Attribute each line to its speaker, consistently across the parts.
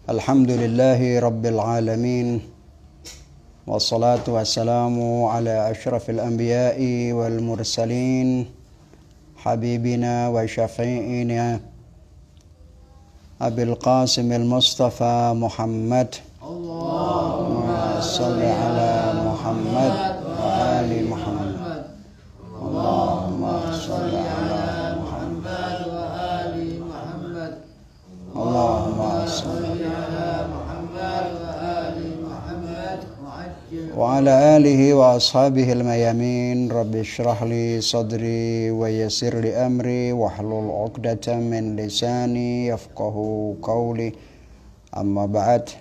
Speaker 1: Alhamdulillahi Rabbil Alamin. Wassalatu wassalamu ala ashrafil anbiya'i wal mursalin, habibina wa syafi'ina Abil Qasim al-Mustafa Muhammad. Allahumma salli ala Muhammad wa ali Muhammad. Allahumma salli ala Muhammad wa ali Muhammad. Allahumma salli ala Muhammad wa ali Muhammad wa ala alihi wa ashabihi al-mayamin. Rabbi shrah li sadri wa yassir li amri wahlul 'uqdatam min lisani yafqahu qawli. Amma ba'd.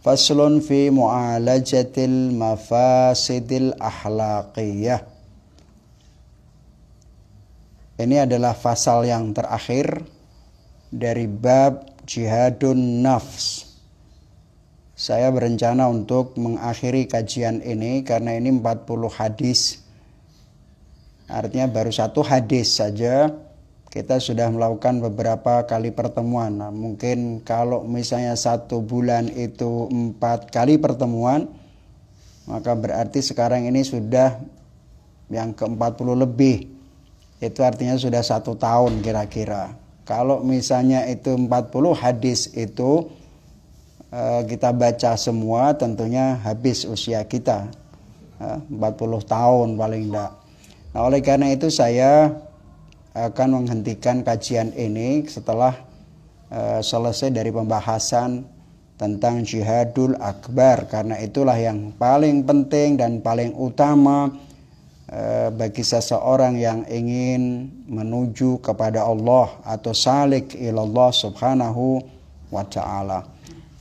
Speaker 1: Faslun fi mu'alajatil mafasidil akhlaqiyah. Ini adalah fasal yang terakhir dari bab jihadun nafs. Saya berencana untuk mengakhiri kajian ini karena ini 40 hadis. Artinya baru satu hadis saja kita sudah melakukan beberapa kali pertemuan. Nah, mungkin kalau misalnya 1 bulan itu 4 kali pertemuan, maka berarti sekarang ini sudah yang ke-40 lebih. Itu artinya sudah 1 tahun kira-kira. Kalau misalnya itu 40 hadis itu kita baca semua, tentunya habis usia kita 40 tahun paling tidak. Nah, oleh karena itu saya akan menghentikan kajian ini setelah selesai dari pembahasan tentang jihadul akbar, karena itulah yang paling penting dan paling utama bagi seseorang yang ingin menuju kepada Allah atau salik ilallah subhanahu wa ta'ala.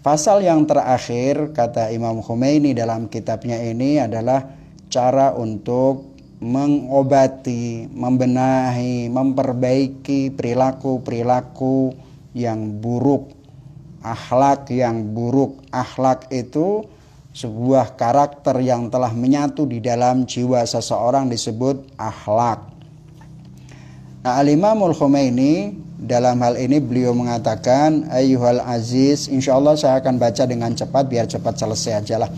Speaker 1: Fasal yang terakhir, kata Imam Khomeini dalam kitabnya ini, adalah cara untuk mengobati, membenahi, memperbaiki perilaku-perilaku yang buruk, akhlak yang buruk. Akhlak itu sebuah karakter yang telah menyatu di dalam jiwa seseorang, disebut akhlak. Nah, Al-Imamul Khomeini dalam hal ini beliau mengatakan, ayyuhal aziz, insyaallah saya akan baca dengan cepat biar cepat selesai aja lah.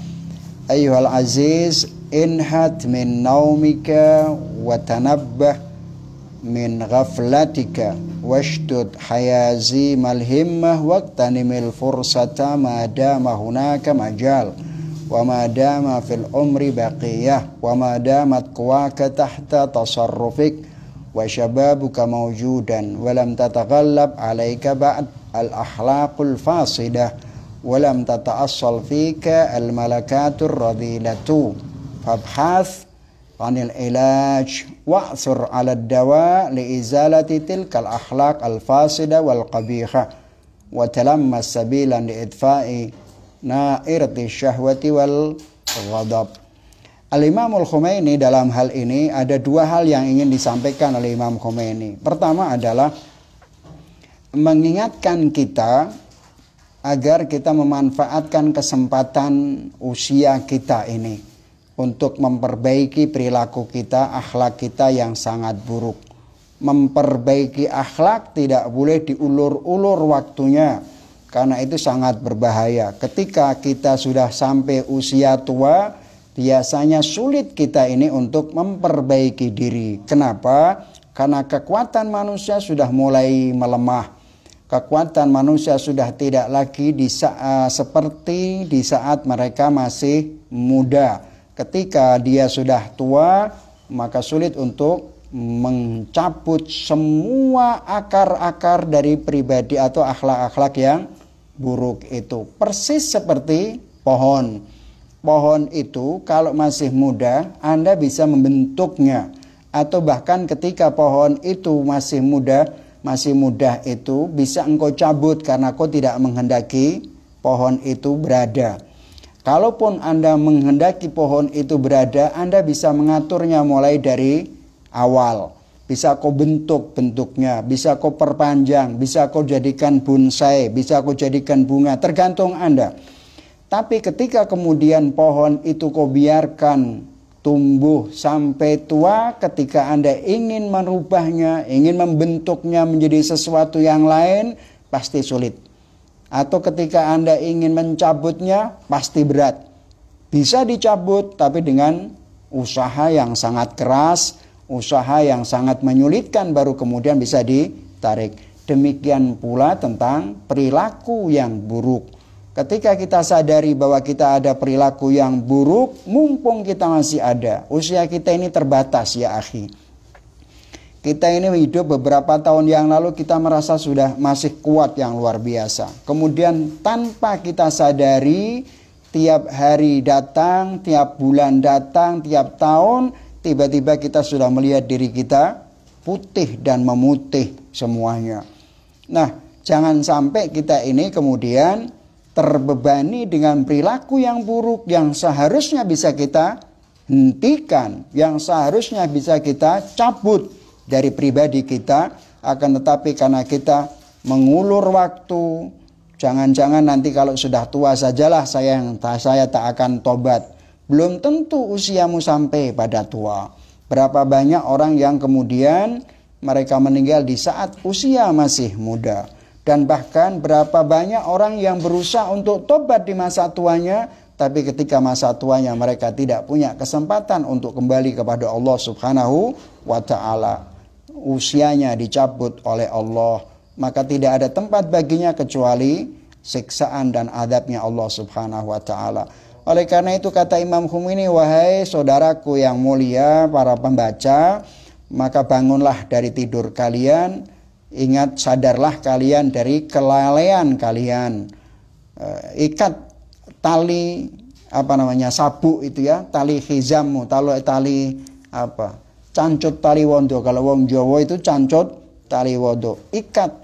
Speaker 1: Ayyuhal aziz, inhat min naumika wa tanabbah min ghaflatika washdud hayazi malhimmah waqtanimil fursata ma dama hunaka majal wa ma dama fil umri baqiyah wa ma damat quwaka tahta tasarrufik wa syababuka mawjudan wa lam tataghallab alayka ba'd al-akhlaqul fasidah wa lam tata'assal fika al-malakatur radilatu fabhath anil ilaj wa'thur 'ala ad-dawa li izalati tilkal akhlaq al-fasida wal qabihah wa talammas sabilan li idfa'i na'irati syahwati wal ghadab. Al-Imamul Khomeini dalam hal ini ada 2 hal yang ingin disampaikan oleh Imam Khomeini. Pertama adalah mengingatkan kita agar kita memanfaatkan kesempatan usia kita ini untuk memperbaiki perilaku kita, akhlak kita yang sangat buruk. Memperbaiki akhlak tidak boleh diulur-ulur waktunya, karena itu sangat berbahaya. Ketika kita sudah sampai usia tua, biasanya sulit kita ini untuk memperbaiki diri. Kenapa? Karena kekuatan manusia sudah mulai melemah. Kekuatan manusia sudah tidak lagi seperti di saat mereka masih muda. Ketika dia sudah tua, maka sulit untuk mencabut semua akar-akar dari pribadi atau akhlak-akhlak yang buruk itu. Persis seperti pohon. Pohon itu kalau masih muda, Anda bisa membentuknya. Atau bahkan ketika pohon itu masih mudah itu bisa engkau cabut karena kau tidak menghendaki pohon itu berada. Kalaupun Anda menghendaki pohon itu berada, Anda bisa mengaturnya mulai dari awal. Bisa kau bentuk bentuknya, bisa kau perpanjang, bisa kau jadikan bonsai, bisa kau jadikan bunga, tergantung Anda. Tapi ketika kemudian pohon itu kau biarkan tumbuh sampai tua, ketika Anda ingin merubahnya, ingin membentuknya menjadi sesuatu yang lain, pasti sulit. Atau ketika Anda ingin mencabutnya, pasti berat. Bisa dicabut, tapi dengan usaha yang sangat keras, usaha yang sangat menyulitkan, baru kemudian bisa ditarik. Demikian pula tentang perilaku yang buruk. Ketika kita sadari bahwa kita ada perilaku yang buruk, mumpung kita masih ada, usia kita ini terbatas ya akhi. Kita ini hidup beberapa tahun yang lalu, kita merasa sudah masih kuat yang luar biasa. Kemudian tanpa kita sadari, tiap hari datang, tiap bulan datang, tiap tahun, tiba-tiba kita sudah melihat diri kita putih dan memutih semuanya. Nah, jangan sampai kita ini kemudian terbebani dengan perilaku yang buruk yang seharusnya bisa kita hentikan, yang seharusnya bisa kita cabut dari pribadi kita. Akan tetapi karena kita mengulur waktu, jangan-jangan nanti kalau sudah tua sajalah saya tak akan tobat. Belum tentu usiamu sampai pada tua. Berapa banyak orang yang kemudian mereka meninggal di saat usia masih muda. Dan bahkan berapa banyak orang yang berusaha untuk tobat di masa tuanya, tapi ketika masa tuanya mereka tidak punya kesempatan untuk kembali kepada Allah Subhanahu wa ta'ala. Usianya dicabut oleh Allah, maka tidak ada tempat baginya kecuali siksaan dan adabnya Allah Subhanahu wa ta'ala. Oleh karena itu kata Imam Khomeini, wahai saudaraku yang mulia, para pembaca, maka bangunlah dari tidur kalian. Ingat, sadarlah kalian dari kelalaian kalian. Ikat tali sabuk itu ya, tali khizammu, tali cancut tali wondo. Kalau wong Jawa itu cancut tali wondo. Ikat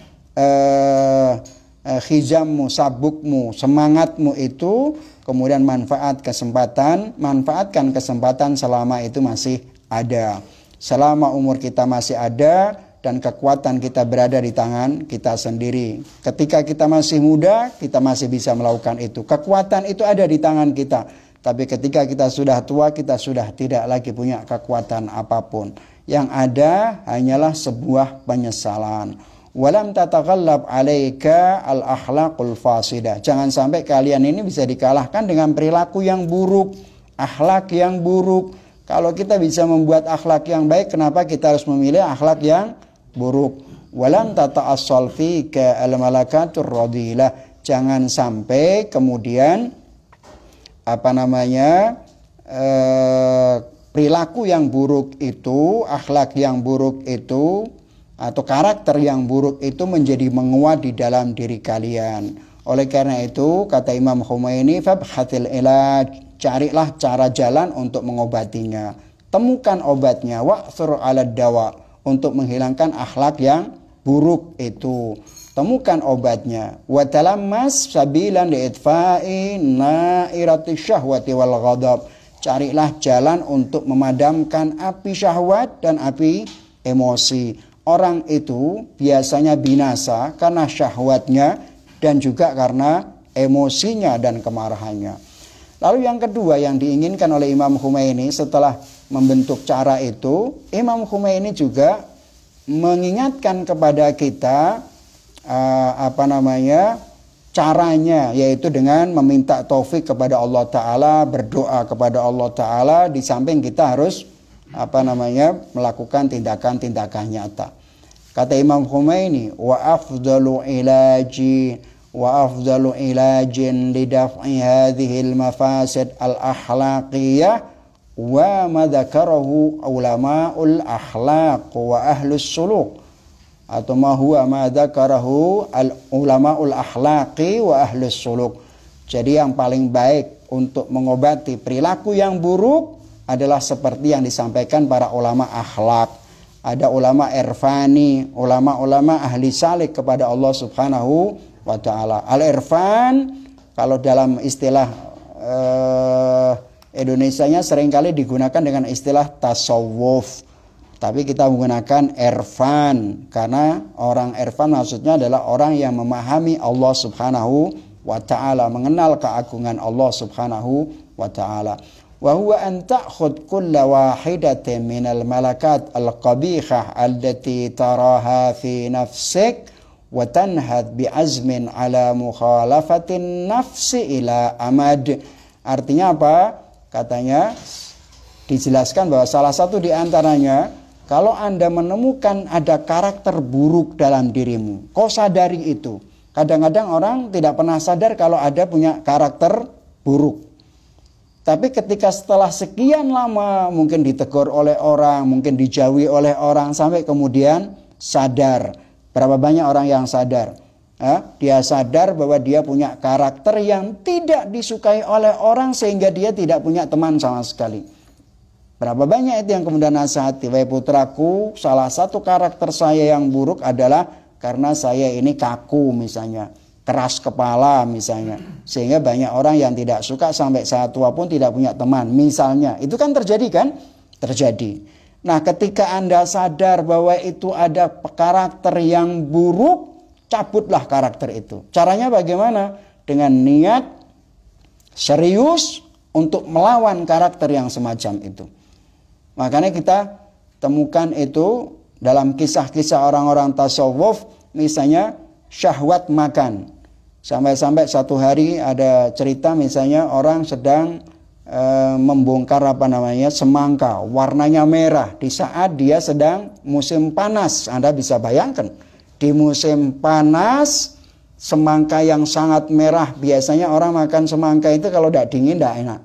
Speaker 1: khizammu, sabukmu, semangatmu itu, kemudian manfaatkan kesempatan selama itu masih ada. Selama umur kita masih ada dan kekuatan kita berada di tangan kita sendiri. Ketika kita masih muda, kita masih bisa melakukan itu. Kekuatan itu ada di tangan kita. Tapi ketika kita sudah tua, kita sudah tidak lagi punya kekuatan apapun. Yang ada hanyalah sebuah penyesalan. Walam tataghallab 'alaika al-akhlaqul fasidah. Jangan sampai kalian ini bisa dikalahkan dengan perilaku yang buruk, akhlak yang buruk. Kalau kita bisa membuat akhlak yang baik, kenapa kita harus memilih akhlak yang buruk? Walam tata'assal fika al-malakatur radilah. Jangan sampai kemudian perilaku yang buruk itu, akhlak yang buruk itu, atau karakter yang buruk itu menjadi menguat di dalam diri kalian. Oleh karena itu kata Imam Khomeini, fabhathil ilaj, carilah cara jalan untuk mengobatinya. Temukan obatnya, wa'thur 'alad dawa, untuk menghilangkan akhlak yang buruk itu. Temukan obatnya. Wa talammas sabilan li'itfa'i na'irati syahwati wal ghadab. Carilah jalan untuk memadamkan api syahwat dan api emosi. Orang itu biasanya binasa karena syahwatnya dan juga karena emosinya dan kemarahannya. Lalu yang kedua yang diinginkan oleh Imam Khomeini setelah membentuk cara itu, Imam Khomeini juga mengingatkan kepada kita caranya, yaitu dengan meminta taufik kepada Allah Ta'ala, berdoa kepada Allah Ta'ala, di samping kita harus melakukan tindakan-tindakan nyata. Kata Imam Khomeini, wa afdalu ilajin lidaf'i hadhil mafasid al-akhlaqiyah wa madhakarahu ulama'ul akhlaq wa ahlus suluk, atau ma huwa madhakarahu ulama'ul akhlaqi wa ahlus suluk. Jadi yang paling baik untuk mengobati perilaku yang buruk adalah seperti yang disampaikan para ulama akhlak. Ada ulama irfani, ulama-ulama ahli salik kepada Allah Subhanahu wa ta'ala. Al-irfan kalau dalam istilah Indonesianya seringkali digunakan dengan istilah tasawuf, tapi kita menggunakan irfan karena orang irfan maksudnya adalah orang yang memahami Allah Subhanahu wa ta'ala, mengenal keagungan Allah Subhanahu wa ta'ala. Wa huwa an ta'khud kulla wahidatin minal malakat al-qabihah allati taraha fi nafsik wa tanhad bi azmin ala mukhalafatin nafsi ila amad. Artinya apa? Katanya dijelaskan bahwa salah satu di antaranya, kalau Anda menemukan ada karakter buruk dalam dirimu, kau sadari itu. Kadang-kadang orang tidak pernah sadar kalau ada punya karakter buruk. Tapi ketika setelah sekian lama mungkin ditegur oleh orang, mungkin dijauhi oleh orang, sampai kemudian sadar. Berapa banyak orang yang sadar? Dia sadar bahwa dia punya karakter yang tidak disukai oleh orang sehingga dia tidak punya teman sama sekali. Berapa banyak itu yang kemudian nasihati, wahai putraku, salah satu karakter saya yang buruk adalah karena saya ini kaku misalnya, keras kepala misalnya, sehingga banyak orang yang tidak suka sampai saat tua pun tidak punya teman misalnya. Itu kan terjadi kan? Terjadi. Nah, ketika Anda sadar bahwa itu ada karakter yang buruk, cabutlah karakter itu. Caranya bagaimana? Dengan niat serius untuk melawan karakter yang semacam itu. Makanya kita temukan itu dalam kisah-kisah orang-orang tasawuf, misalnya syahwat makan. Sampai-sampai satu hari ada cerita misalnya orang sedang membongkar semangka, warnanya merah di saat dia sedang musim panas. Anda bisa bayangkan, di musim panas semangka yang sangat merah, biasanya orang makan semangka itu kalau tidak dingin tidak enak.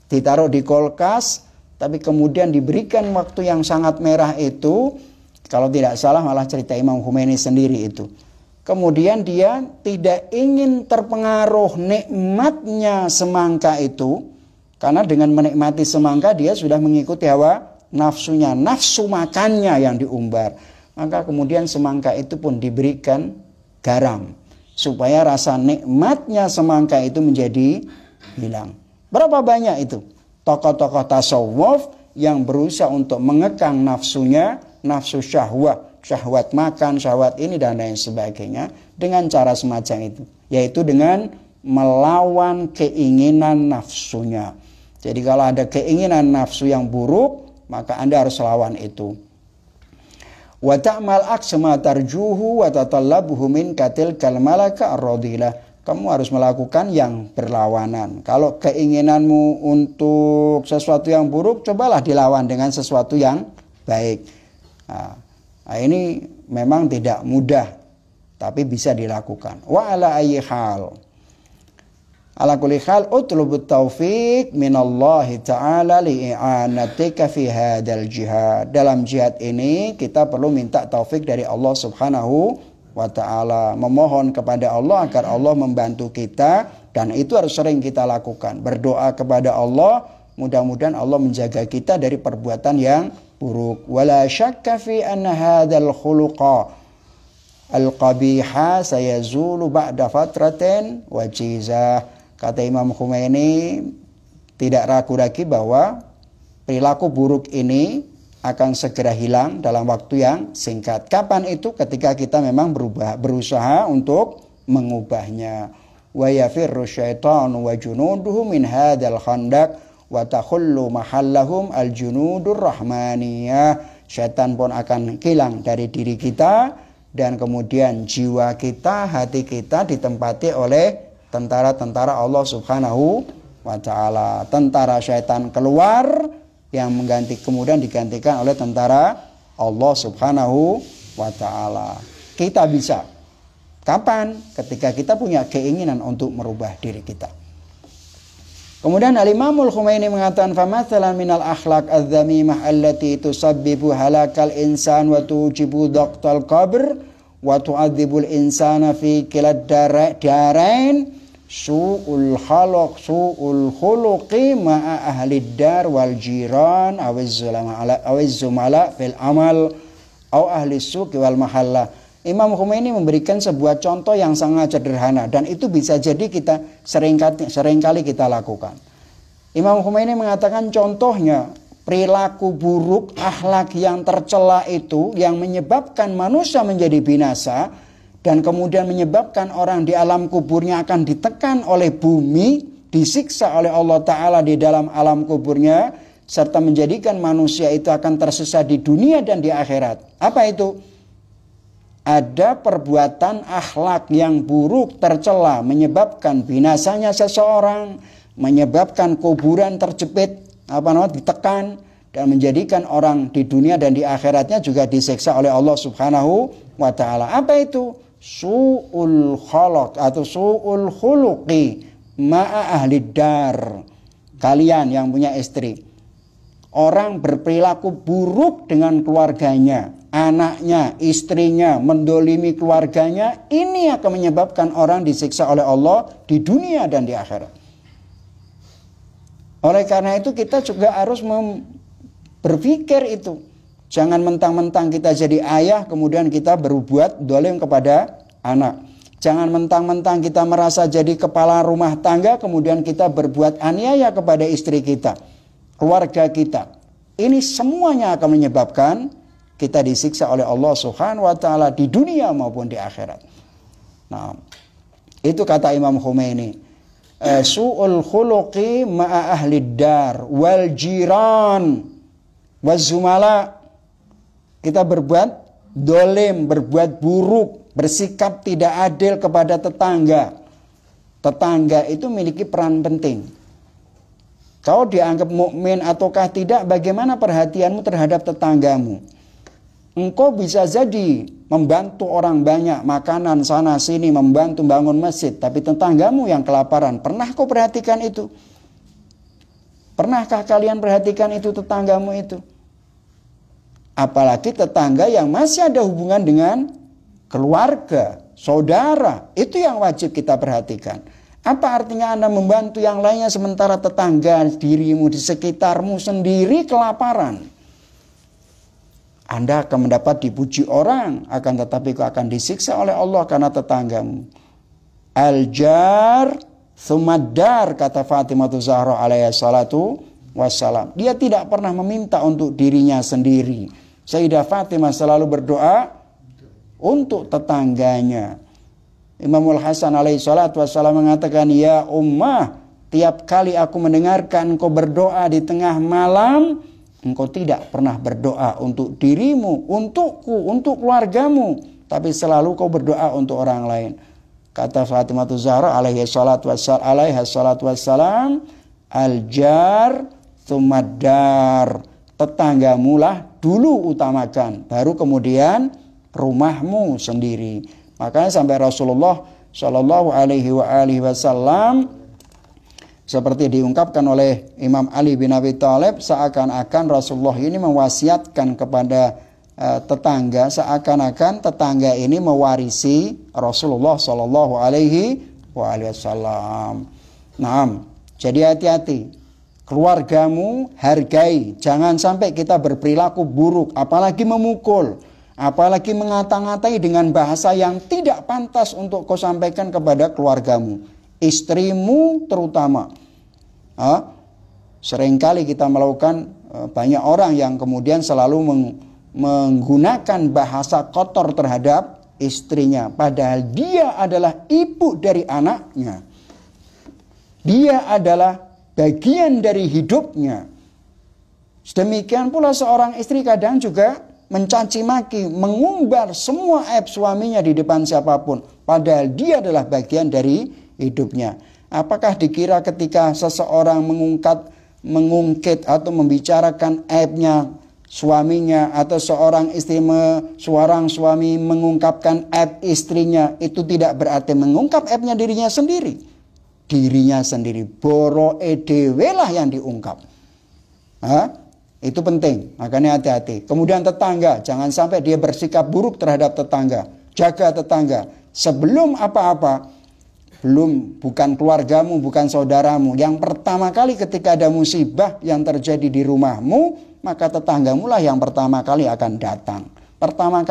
Speaker 1: Ditaruh di kulkas, tapi kemudian diberikan waktu yang sangat merah itu, kalau tidak salah malah cerita Imam Khomeini sendiri itu. Kemudian dia tidak ingin terpengaruh nikmatnya semangka itu, karena dengan menikmati semangka dia sudah mengikuti hawa nafsunya, nafsu makannya yang diumbar. Maka kemudian semangka itu pun diberikan garam, supaya rasa nikmatnya semangka itu menjadi hilang. Berapa banyak itu tokoh-tokoh tasawuf yang berusaha untuk mengekang nafsunya, nafsu syahwat makan, syahwat ini dan lain sebagainya, dengan cara semacam itu, yaitu dengan melawan keinginan nafsunya. Jadi kalau ada keinginan nafsu yang buruk, maka Anda harus lawan itu. Wa ta'mal aksama tarjuhu wa tatallabuhu min katil kalmalaka ar-radilah. Kamu harus melakukan yang berlawanan. Kalau keinginanmu untuk sesuatu yang buruk, cobalah dilawan dengan sesuatu yang baik. Nah, ini memang tidak mudah, tapi bisa dilakukan. Wa ala ayyi hal, ala kulli hal, utlubut taufiq minallahi ta'ala li'anatika fi hadzal jihad. Dalam jihad ini kita perlu minta taufik dari Allah Subhanahu wa ta'ala, memohon kepada Allah agar Allah membantu kita, dan itu harus sering kita lakukan. Berdoa kepada Allah, mudah-mudahan Allah menjaga kita dari perbuatan yang buruk. Wala syakka fi anna hadzal khuluqa al-qabiha sayazulu ba'da fatratin wajizah. Kata Imam Khomeini, tidak ragu lagi bahwa perilaku buruk ini akan segera hilang dalam waktu yang singkat. Kapan itu? Ketika kita memang berusaha untuk mengubahnya. Wa yafirru syaitanu wa junuduhu min hadzal khandaq wa takhullu mahallahum al-junudur rahmaniyah. Syaitan pun akan hilang dari diri kita, dan kemudian jiwa kita, hati kita ditempati oleh tentara-tentara Allah Subhanahu wa ta'ala. Tentara syaitan keluar, yang kemudian digantikan oleh tentara Allah Subhanahu wa ta'ala. Kita bisa. Kapan? Ketika kita punya keinginan untuk merubah diri kita. Kemudian Al-Imamul Khomeini mengatakan, famathalan minal akhlaq adz-dzamimah allati tusabbibu halakal insan wa tujibu dhaqtal qabr wa tu'adzibul insana fi kilad darain su'ul khuluqi ma'a ahli dar wal jiran awiz zumala fil amal au ahli suqi wal mahalla. Imam Khomeini memberikan sebuah contoh yang sangat sederhana, dan itu bisa jadi kita seringkali kita lakukan. Imam Khomeini mengatakan contohnya perilaku buruk, akhlak yang tercela itu yang menyebabkan manusia menjadi binasa, dan kemudian menyebabkan orang di alam kuburnya akan ditekan oleh bumi, disiksa oleh Allah Ta'ala di dalam alam kuburnya, serta menjadikan manusia itu akan tersesat di dunia dan di akhirat. Apa itu? ada perbuatan akhlak yang buruk tercela menyebabkan binasanya seseorang, menyebabkan kuburan terjepit, ditekan, dan menjadikan orang di dunia dan di akhiratnya juga disiksa oleh Allah Subhanahu wa taala. Apa itu? Su'ul khuluq atau su'ul khuluqi ma'a ahli dar. Kalian yang punya istri, orang berperilaku buruk dengan keluarganya, anaknya, istrinya, mendolimi keluarganya, ini akan menyebabkan orang disiksa oleh Allah di dunia dan di akhirat. Oleh karena itu kita juga harus berpikir itu. Jangan mentang-mentang kita jadi ayah kemudian kita berbuat dolim kepada anak. Jangan mentang-mentang kita merasa jadi kepala rumah tangga kemudian kita berbuat aniaya kepada istri kita, keluarga kita. Ini semuanya akan menyebabkan kita disiksa oleh Allah Subhanahu wa taala di dunia maupun di akhirat. Nah, itu kata Imam Khomeini. Su'ul khuluqi ma'a ahli dar wal jiran wazumala. Kita berbuat dolim, berbuat buruk, bersikap tidak adil kepada tetangga. Tetangga itu memiliki peran penting. Kau dianggap mukmin ataukah tidak, bagaimana perhatianmu terhadap tetanggamu? Engkau bisa jadi membantu orang banyak, makanan sana sini, membantu bangun masjid, tapi tetanggamu yang kelaparan. Pernah kau perhatikan itu? Pernahkah kalian perhatikan itu tetanggamu itu? Apalagi tetangga yang masih ada hubungan dengan keluarga, saudara, itu yang wajib kita perhatikan. Apa artinya Anda membantu yang lainnya sementara tetangga dirimu di sekitarmu sendiri kelaparan? Anda akan mendapat dipuji orang, akan tetapi kau akan disiksa oleh Allah karena tetanggamu. Al-jar thumaddar, kata Fatimah Zahra alaihi salatu wassalam. Dia tidak pernah meminta untuk dirinya sendiri. Sayyidah Fatimah selalu berdoa untuk tetangganya. Imamul Hasan alaihi salatu wassalam mengatakan, ya ummah, tiap kali aku mendengarkan engkau berdoa di tengah malam, engkau tidak pernah berdoa untuk dirimu, untukku, untuk keluargamu, tapi selalu kau berdoa untuk orang lain. Kata Fatimah Zahra alaihi salatu wassalam, al-jar thumaddar. Tetanggamulah dulu utamakan, baru kemudian rumahmu sendiri. Makanya sampai Rasulullah Shallallahu Alaihi Wasallam seperti diungkapkan oleh Imam Ali bin Abi Thalib, seakan-akan Rasulullah ini mewasiatkan kepada tetangga, seakan-akan tetangga ini mewarisi Rasulullah Shallallahu Alaihi Wasallam. Nah, jadi hati-hati. Keluargamu hargai, jangan sampai kita berperilaku buruk, apalagi memukul, apalagi mengata-ngatai dengan bahasa yang tidak pantas untuk kau sampaikan kepada keluargamu, istrimu terutama. Seringkali kita melakukan, banyak orang yang kemudian selalu menggunakan bahasa kotor terhadap istrinya, padahal dia adalah ibu dari anaknya, dia adalah bagian dari hidupnya. Sedemikian pula seorang istri kadang juga mencaci maki, mengumbar semua aib suaminya di depan siapapun, padahal dia adalah bagian dari hidupnya. Apakah dikira ketika seseorang mengungkit atau membicarakan aibnya suaminya, atau seorang suami mengungkapkan aib istrinya, itu tidak berarti mengungkap aibnya dirinya sendiri? Dirinya sendiri, boro edewe lah yang diungkap. Itu penting, makanya hati-hati. Kemudian tetangga, jangan sampai dia bersikap buruk terhadap tetangga. Jaga tetangga. Sebelum apa-apa, bukan keluargamu, bukan saudaramu. Yang pertama kali ketika ada musibah yang terjadi di rumahmu, maka tetanggamu lah yang pertama kali akan datang. Pertama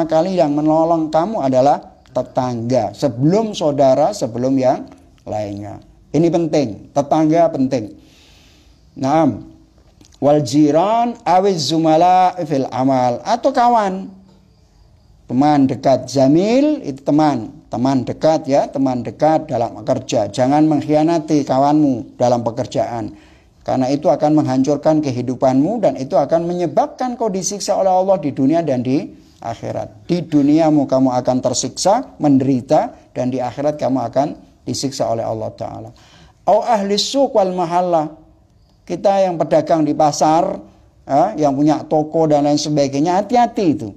Speaker 1: kali yang menolong kamu adalah tetangga. Sebelum saudara, sebelum yang lainnya. Ini penting, tetangga penting. Naam. Wal jiran awiz zumala fil amal, atau kawan, teman dekat. Zamil itu teman dekat ya, teman dekat dalam bekerja. Jangan mengkhianati kawanmu dalam pekerjaan, karena itu akan menghancurkan kehidupanmu dan itu akan menyebabkan kau disiksa oleh Allah di dunia dan di akhirat. Di duniamu kamu akan tersiksa, menderita, dan di akhirat kamu akan disiksa oleh Allah Ta'ala. Au ahli suq wal mahalla. Kita yang pedagang di pasar, yang punya toko dan lain sebagainya, hati-hati itu.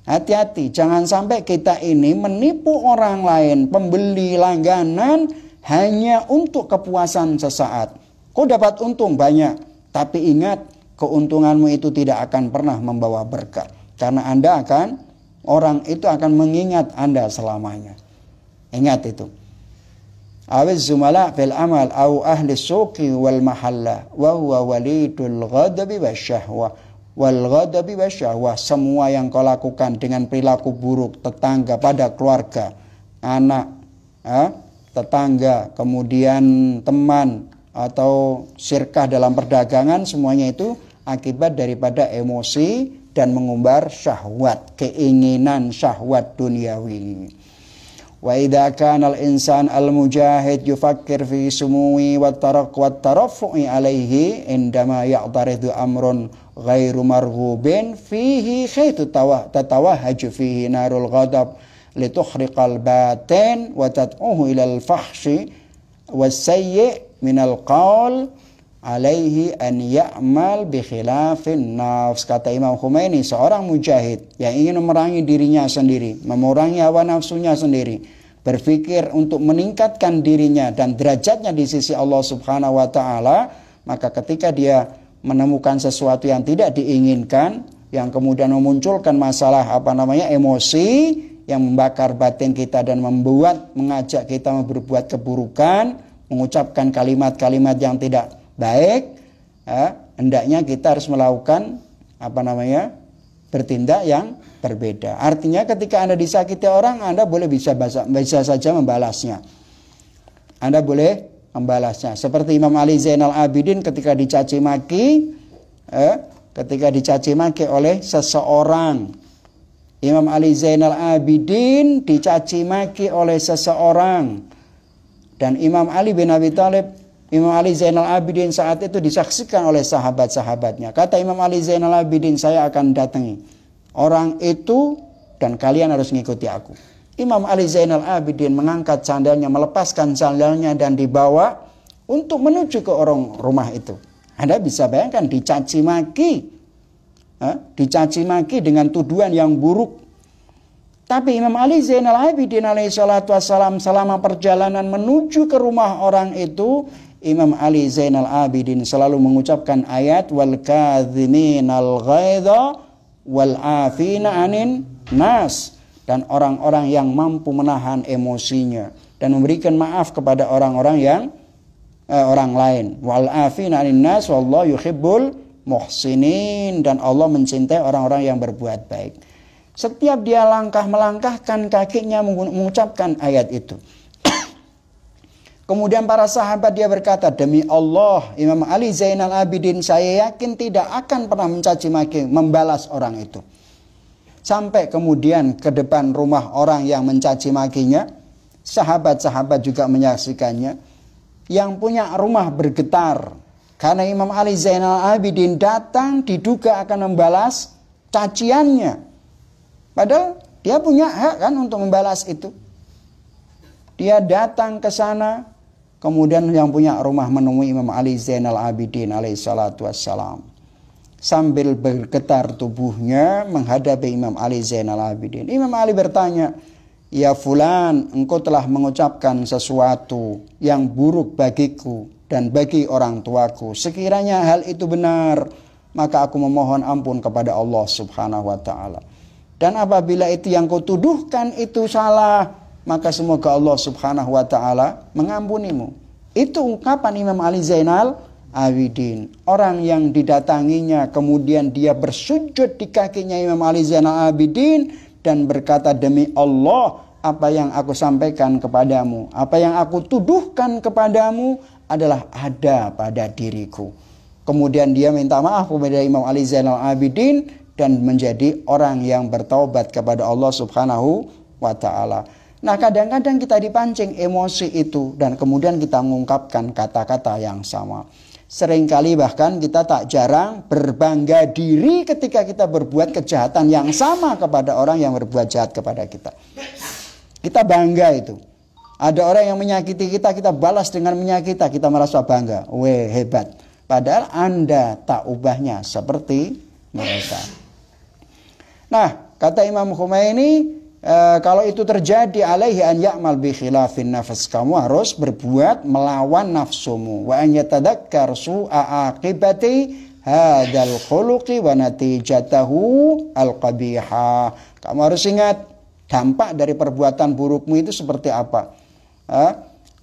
Speaker 1: Hati-hati, jangan sampai kita ini menipu orang lain, pembeli langganan hanya untuk kepuasan sesaat. Kau dapat untung banyak, tapi ingat, keuntunganmu itu tidak akan pernah membawa berkah. Karena orang itu akan mengingat Anda selamanya. Ingat itu. Awiz zumala fil amal au ahli suqi wal mahalla wa huwa walidul ghadabi wasyahwa wal ghadabi wasyahwa. Semua yang kau lakukan dengan perilaku buruk tetangga pada keluarga, anak, tetangga, kemudian teman atau syirkah dalam perdagangan, semuanya itu akibat daripada emosi dan mengumbar syahwat, keinginan syahwat duniawi. Wa idza kana al-insan al-mujahid yufakkir fi sumuwi wa tarafu'i alaihi indama ya'taridu amrun ghairu marghubin fihi khaitu tatawahhaju fihi narul ghadab litukhriqal batin wa tad'uhu ilal fahshi was-sayyi' minal qaul alaihi an ya'mal bi khilafin nafs. Kata Imam Khomeini, seorang mujahid yang ingin memerangi dirinya sendiri, memerangi hawa nafsunya sendiri, berpikir untuk meningkatkan dirinya dan derajatnya di sisi Allah Subhanahu wa taala, maka ketika dia menemukan sesuatu yang tidak diinginkan, yang kemudian memunculkan masalah emosi yang membakar batin kita dan mengajak kita berbuat keburukan, mengucapkan kalimat-kalimat yang tidak baik, hendaknya kita harus melakukan bertindak yang berbeda. Artinya ketika Anda disakiti orang, Anda boleh bisa saja membalasnya. Anda boleh membalasnya. Seperti Imam Ali Zainal Abidin ketika dicaci maki oleh seseorang. Imam Ali Zainal Abidin dicaci maki oleh seseorang, dan Imam Ali bin Abi Thalib, Imam Ali Zainal Abidin saat itu disaksikan oleh sahabat-sahabatnya. Kata Imam Ali Zainal Abidin, saya akan datangi orang itu dan kalian harus mengikuti aku. Imam Ali Zainal Abidin mengangkat sandalnya, melepaskan sandalnya dan dibawa untuk menuju ke orang rumah itu. Anda bisa bayangkan dicaci maki dengan tuduhan yang buruk. Tapi Imam Ali Zainal Abidin alaihissalatu wassalam selama perjalanan menuju ke rumah orang itu, Imam Ali Zainal Abidin selalu mengucapkan ayat wal kadhiminal ghaidha wal afina anin nas, dan orang-orang yang mampu menahan emosinya dan memberikan maaf kepada orang lain. Wal afina anin nas wallahu yuhibbul muhsinin, dan Allah mencintai orang-orang yang berbuat baik. Setiap dia melangkahkan kakinya mengucapkan ayat itu. Kemudian para sahabat dia berkata, demi Allah Imam Ali Zainal Abidin, saya yakin tidak akan pernah mencaci maki, membalas orang itu. Sampai kemudian ke depan rumah orang yang mencaci makinya, sahabat-sahabat juga menyaksikannya. Yang punya rumah bergetar karena Imam Ali Zainal Abidin datang diduga akan membalas caciannya. Padahal dia punya hak kan untuk membalas itu. Dia datang ke sana, kemudian yang punya rumah menemui Imam Ali Zainal Abidin alaihissalatu wassalam. Sambil bergetar tubuhnya menghadapi Imam Ali Zainal Abidin. Imam Ali bertanya, ya fulan, engkau telah mengucapkan sesuatu yang buruk bagiku dan bagi orang tuaku. Sekiranya hal itu benar, maka aku memohon ampun kepada Allah Subhanahu wa ta'ala. Dan apabila itu yang kau tuduhkan itu salah, maka semoga Allah Subhanahu wa ta'ala mengampunimu. Itu ungkapan Imam Ali Zainal Abidin. Orang yang didatanginya kemudian dia bersujud di kakinya Imam Ali Zainal Abidin dan berkata, demi Allah, apa yang aku sampaikan kepadamu, apa yang aku tuduhkan kepadamu adalah ada pada diriku. Kemudian dia minta maaf kepada Imam Ali Zainal Abidin dan menjadi orang yang bertaubat kepada Allah Subhanahu wa ta'ala. Nah, kadang-kadang kita dipancing emosi itu dan kemudian kita mengungkapkan kata-kata yang sama. Seringkali bahkan kita tak jarang berbangga diri ketika kita berbuat kejahatan yang sama kepada orang yang berbuat jahat kepada kita. Kita bangga itu. Ada orang yang menyakiti kita, kita balas dengan menyakiti, kita merasa bangga. Weh, hebat. Padahal Anda tak ubahnya seperti mereka. Nah, kata Imam Khomeini, kalau itu terjadi, alaihi an ya'mal bi khilafin nafs, kamu harus berbuat melawan nafsumu. Wa an yatadakkar su'a aqibati hadzal khuluqi wa natijatahu al-qabihah. Kamu harus ingat dampak dari perbuatan burukmu itu seperti apa.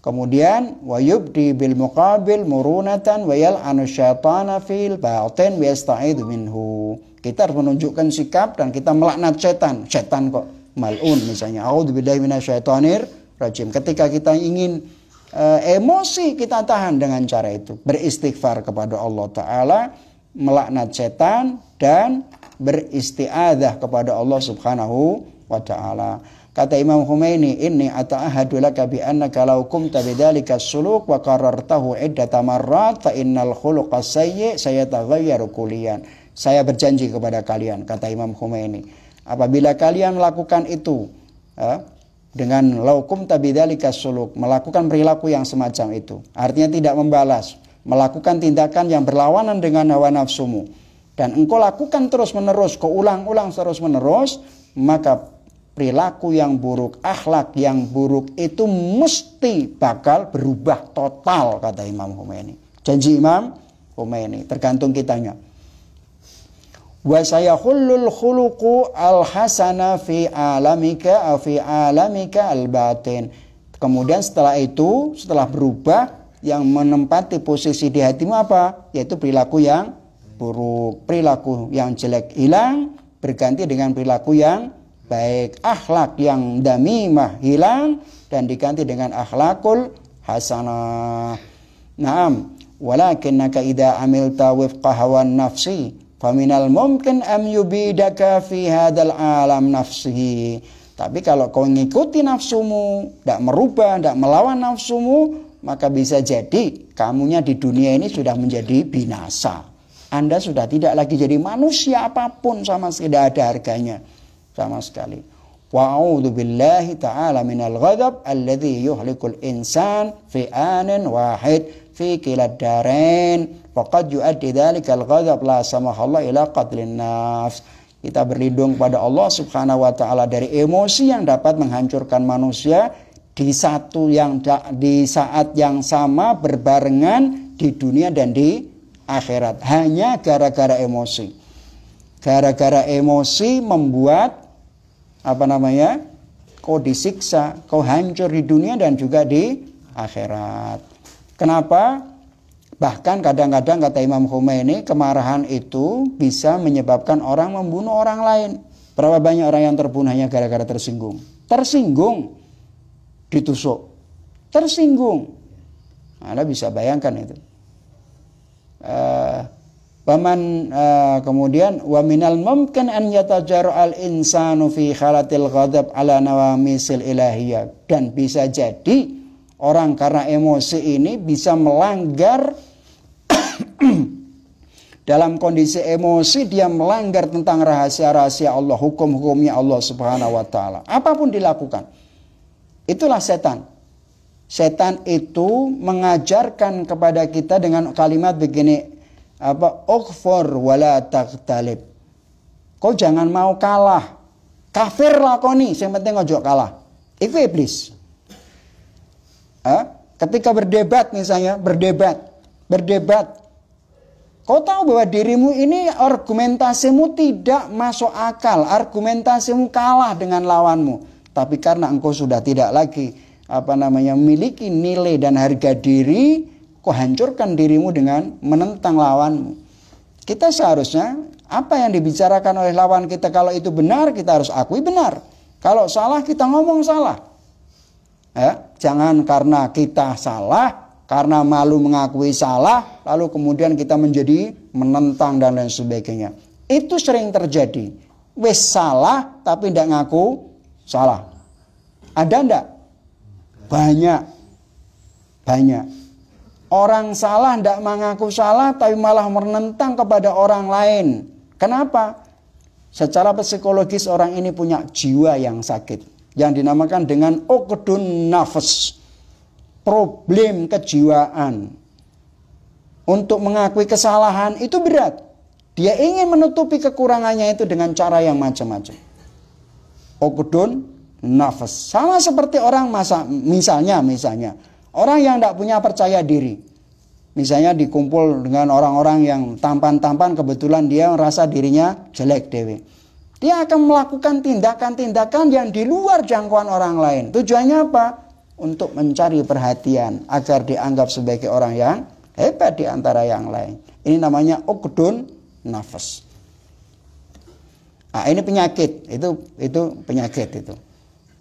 Speaker 1: Kemudian wa yubdi bil muqabil murunatan wa yal'anu syaitana fil batin wa yasta'idzu minhu. Kita harus menunjukkan sikap dan kita melaknat setan. Setan kok mal'un misalnya. A'udzubillahi minasyaitonir rajim. Ketika kita ingin emosi, kita tahan dengan cara itu. Beristighfar kepada Allah Ta'ala, melaknat setan, dan beristi'adzah kepada Allah Subhanahu wa Ta'ala. Kata Imam Khomeini, inni ata'ahadu laka bi annaka law qumta bidzalika suluk wa qarartahu iddata marrat fa innal khuluqa sayyi sayataghayyaru kulliyan. Saya berjanji kepada kalian, kata Imam Khomeini, apabila kalian melakukan itu dengan law qumta bidzalika suluk, melakukan perilaku yang semacam itu, artinya tidak membalas, melakukan tindakan yang berlawanan dengan hawa nafsumu, dan engkau lakukan terus-menerus, kau ulang-ulang terus-menerus, maka perilaku yang buruk, akhlak yang buruk itu mesti bakal berubah total, kata Imam Khomeini. Janji Imam Khomeini, tergantung kitanya. Wa sayahullul khuluqu al-hasana fi alamika fi alamika al-batin. Kemudian setelah itu, setelah berubah, yang menempati posisi di hatimu apa? Yaitu perilaku yang buruk. Perilaku yang jelek hilang, berganti dengan perilaku yang baik. Akhlak yang damimah hilang dan diganti dengan akhlakul hasanah. Naam, walakinnaka idza amilta wifqa hawan nafsi faminal mumkin am yubidaka fi hadzal alam nafsihi. Tapi kalau kau mengikuti nafsumu, tidak merubah, tidak melawan nafsumu, maka bisa jadi kamunya di dunia ini sudah menjadi binasa. Anda sudah tidak lagi jadi manusia apapun, sama sekali tidak ada harganya sama sekali. Wa a'udzu billahi ta'ala minal ghadab alladzi yuhlikul insan fi anin wahid fi kilad darain faqad yuaddi dzalikal ghadab la samahallah ila qatlin nafs. Kita berlindung pada Allah Subhanahu wa taala dari emosi yang dapat menghancurkan manusia di saat yang sama, berbarengan di dunia dan di akhirat, hanya gara-gara emosi. Gara-gara emosi membuat kau disiksa, kau hancur di dunia dan juga di akhirat. Kenapa? Bahkan kadang-kadang kata Imam Khomeini, kemarahan itu bisa menyebabkan orang membunuh orang lain. Berapa banyak orang yang terbunuh hanya gara-gara tersinggung? Tersinggung, ditusuk, tersinggung. Anda bisa bayangkan itu. Kemudian wa minal mumkin an yatajarra al insanu fi khalatil ghadab ala nawamisil ilahiyah, dan bisa jadi orang karena emosi ini bisa melanggar dalam kondisi emosi dia melanggar tentang rahasia-rahasia Allah, hukum-hukumnya Allah Subhanahu wa taala. Apapun dilakukan. Itulah setan. Setan itu mengajarkan kepada kita dengan kalimat begini, ughfur wala taghtalib. Kau jangan mau kalah. Kafir lakoni, yang penting ojo kalah. Itu iblis. Ketika berdebat misalnya, berdebat. Kau tahu bahwa dirimu ini argumentasimu tidak masuk akal, argumentasimu kalah dengan lawanmu. Tapi karena engkau sudah tidak lagi memiliki nilai dan harga diri, kau hancurkan dirimu dengan menentang lawanmu. Kita seharusnya apa yang dibicarakan oleh lawan kita, kalau itu benar kita harus akui benar. Kalau salah kita ngomong salah. Jangan karena kita salah, karena malu mengakui salah, lalu kemudian kita menjadi menentang dan lain sebagainya. Itu sering terjadi. Wes salah tapi tidak ngaku salah. Ada enggak? Banyak. Orang salah tidak mengaku salah, tapi malah menentang kepada orang lain. Kenapa? Secara psikologis orang ini punya jiwa yang sakit, yang dinamakan dengan uqdun nafs, problem kejiwaan. Untuk mengakui kesalahan itu berat. Dia ingin menutupi kekurangannya itu dengan cara yang macam-macam. Uqdun nafs. Sama seperti orang misalnya orang yang tidak punya percaya diri. Misalnya dikumpul dengan orang-orang yang tampan-tampan, kebetulan dia merasa dirinya jelek dewe. Dia akan melakukan tindakan-tindakan yang di luar jangkauan orang lain. Tujuannya apa? Untuk mencari perhatian agar dianggap sebagai orang yang hebat di antara yang lain. Ini namanya uqdun nafas. Nah, ini penyakit, itu penyakit itu.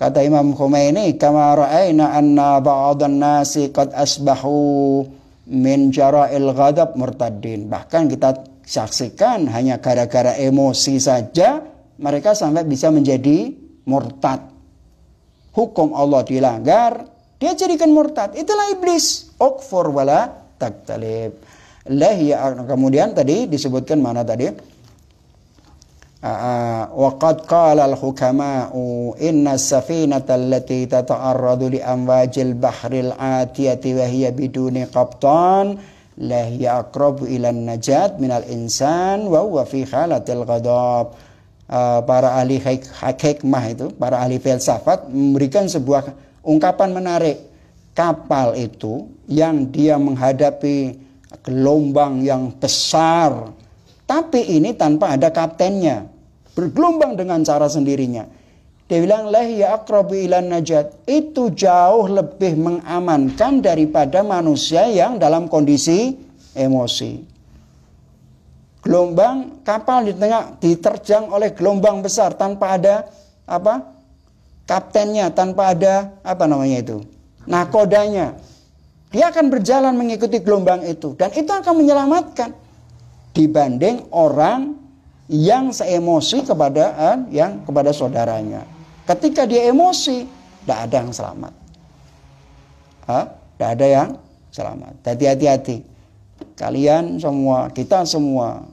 Speaker 1: Kata Imam Khomeini, kama ra'ayna anna ba'dhan nasi qad asbahu min jara'il ghadab murtaddin. Bahkan kita saksikan hanya gara-gara emosi saja mereka sampai bisa menjadi murtad. Hukum Allah dilanggar, dia jadikan murtad. Itulah iblis. Ukfur wala taktalib. Kemudian tadi disebutkan mana tadi? Waqad qala al-hukama'u inna as-safinata allati tata'arradu li amwajil bahril atiyati wa hiya biduni qabtan la hiya aqrabu ila an-najat minal insan wa huwa fi halatil ghadab. Para ahli hikmah itu, para ahli filsafat memberikan sebuah ungkapan menarik. Kapal itu yang dia menghadapi gelombang yang besar, tapi ini tanpa ada kaptennya, bergelombang dengan cara sendirinya. Dia bilang lahiya aqrabu ilan najat, itu jauh lebih mengamankan daripada manusia yang dalam kondisi emosi. Gelombang, kapal di tengah diterjang oleh gelombang besar tanpa ada kaptennya, tanpa ada nakodanya. Dia akan berjalan mengikuti gelombang itu, dan itu akan menyelamatkan dibanding orang yang seemosi kepada saudaranya. Ketika dia emosi, tidak ada yang selamat. Tidak ada yang selamat. Jadi hati-hati. Kalian semua, kita semua,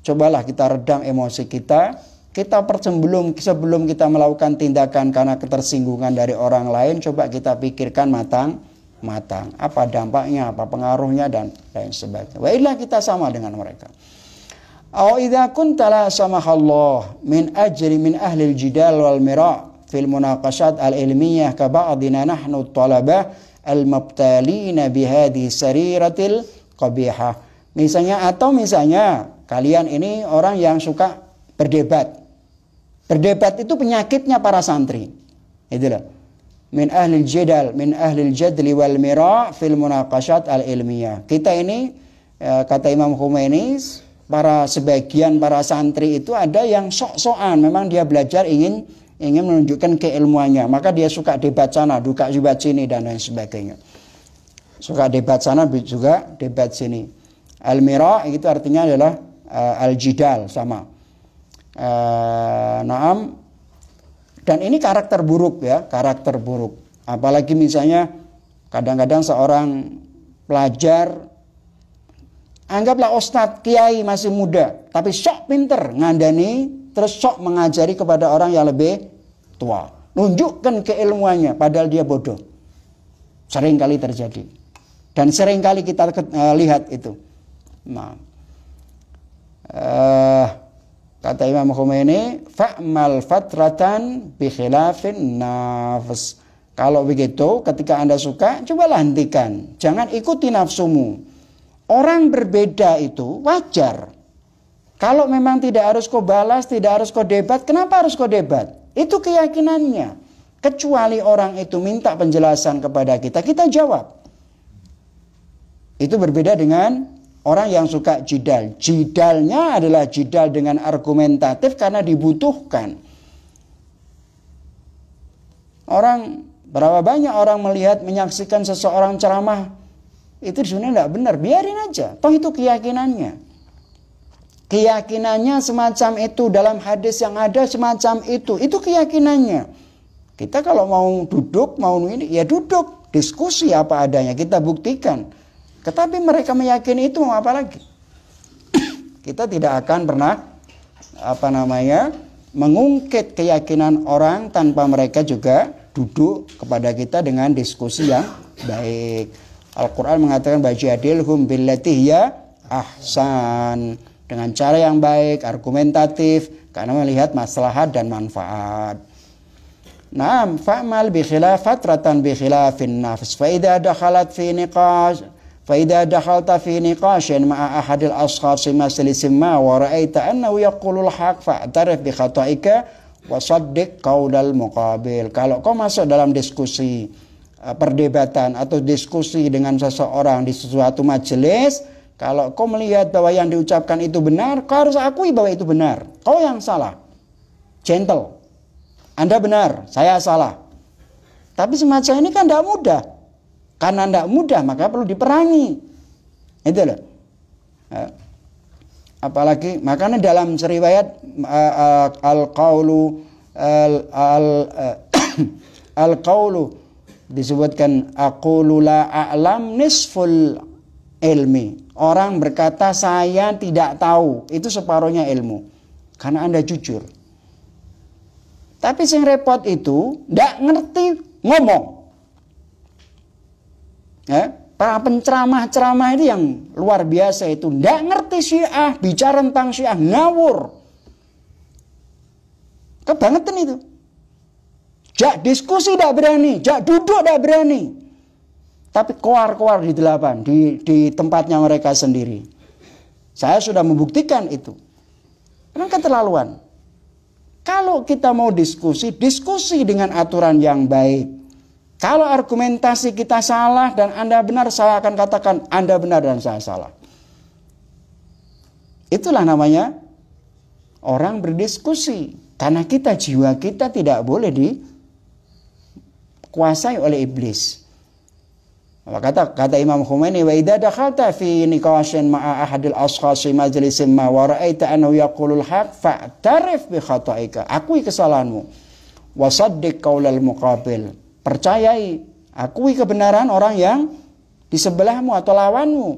Speaker 1: cobalah kita redam emosi kita. Sebelum kita melakukan tindakan karena ketersinggungan dari orang lain, coba kita pikirkan matang. Apa dampaknya, apa pengaruhnya, dan lain sebagainya. Wa illa kita sama dengan mereka. Aw idza kunta la samahallah min ahli al-jidal wal mira' fil munaqashat al-ilmiyah ka ba'dina nahnu at-talabah al-mubtalina bi hadhihi sariratil qabihah. Misalnya kalian ini orang yang suka berdebat. Berdebat itu penyakitnya para santri. Itulah. Min ahli jadli wal mira' fil munaqashat al-ilmiyah. Kita ini kata Imam Khomeini, sebagian para santri itu ada yang sok-sokan, memang dia belajar ingin menunjukkan keilmuannya, maka dia suka debat sana, suka debat sini, dan lain sebagainya. Suka debat sana juga debat sini. Al-mira' itu artinya adalah al-jidal, sama. Naam. Dan ini karakter buruk ya, karakter buruk. Apalagi misalnya kadang-kadang seorang pelajar, anggaplah ustadz, kiai masih muda, tapi sok pinter ngandani, terus sok mengajari kepada orang yang lebih tua. Nunjukkan keilmuannya, padahal dia bodoh. Sering kali terjadi. Dan sering kali kita lihat itu. Kata Imam Khomeini, fa'mal fatratan bi khilafin nafs. Kalau begitu, ketika Anda suka, cobalah hentikan. Jangan ikuti nafsumu. Orang berbeda itu wajar. Kalau memang tidak harus kau balas, tidak harus kau debat, kenapa harus kau debat? Itu keyakinannya. Kecuali orang itu minta penjelasan kepada kita, kita jawab. Itu berbeda dengan orang yang suka jidal. Jidalnya adalah jidal dengan argumentatif karena dibutuhkan. Berapa banyak orang menyaksikan seseorang ceramah, itu sebenarnya tidak benar, biarin aja. Toh itu keyakinannya. Keyakinannya semacam itu, dalam hadis yang ada semacam itu keyakinannya. Kita kalau mau duduk, mau ini, ya duduk, diskusi apa adanya, kita buktikan. Tetapi mereka meyakini itu mau apa lagi? Kita tidak akan pernah mengungkit keyakinan orang tanpa mereka juga duduk kepada kita dengan diskusi yang baik. Al-Quran mengatakan bajadilhum billati hiya ahsan, dengan cara yang baik, argumentatif, karena melihat maslahat dan manfaat. Naam, fa'mal bi khilafat ratan bi khilafin nafs. Fa idza dakhalta fi niqashin ma'a ahadil ashkhas majlisin ma wa ra'aita annahu yaqulul haqq fa'tarif bi khata'ika wa saddiq qaulal muqabil. Kalau kau masuk dalam diskusi perdebatan atau diskusi dengan seseorang di suatu majelis, kalau kau melihat bahwa yang diucapkan itu benar, kau harus akui bahwa itu benar. Kau yang salah. Gentle. Anda benar, saya salah. Tapi semacam ini kan tidak mudah. Karena tidak mudah, maka perlu diperangi. Itu loh. Apalagi, makanya dalam riwayat al-qawlu disebutkan aqulu la a'lam nisful ilmi. Orang berkata saya tidak tahu, itu separuhnya ilmu. Karena Anda jujur. Tapi yang repot itu tidak ngerti ngomong. Ya, para penceramah-ceramah itu yang luar biasa itu tidak ngerti Syiah, bicara tentang Syiah ngawur. Kebangetan itu. Jak diskusi tidak berani, jak duduk tidak berani. Tapi koar-koar di delapan, di tempatnya mereka sendiri. Saya sudah membuktikan itu. Memang keterlaluan. Kalau kita mau diskusi, diskusi dengan aturan yang baik. Kalau argumentasi kita salah dan Anda benar, saya akan katakan Anda benar dan saya salah. Itulah namanya orang berdiskusi. Karena kita, jiwa kita tidak boleh dikuasai oleh iblis. Kata Imam Khomeini, wa idza dakhalta fi niqashin ma'a ahadil ashkhas majlisin ma wa ra'aita annahu yaqulul haqq fa'tarif bi khata'ika. Akui kesalahanmu. Wa saddiq qaulal muqabil. Percayai, akui kebenaran orang yang di sebelahmu atau lawanmu.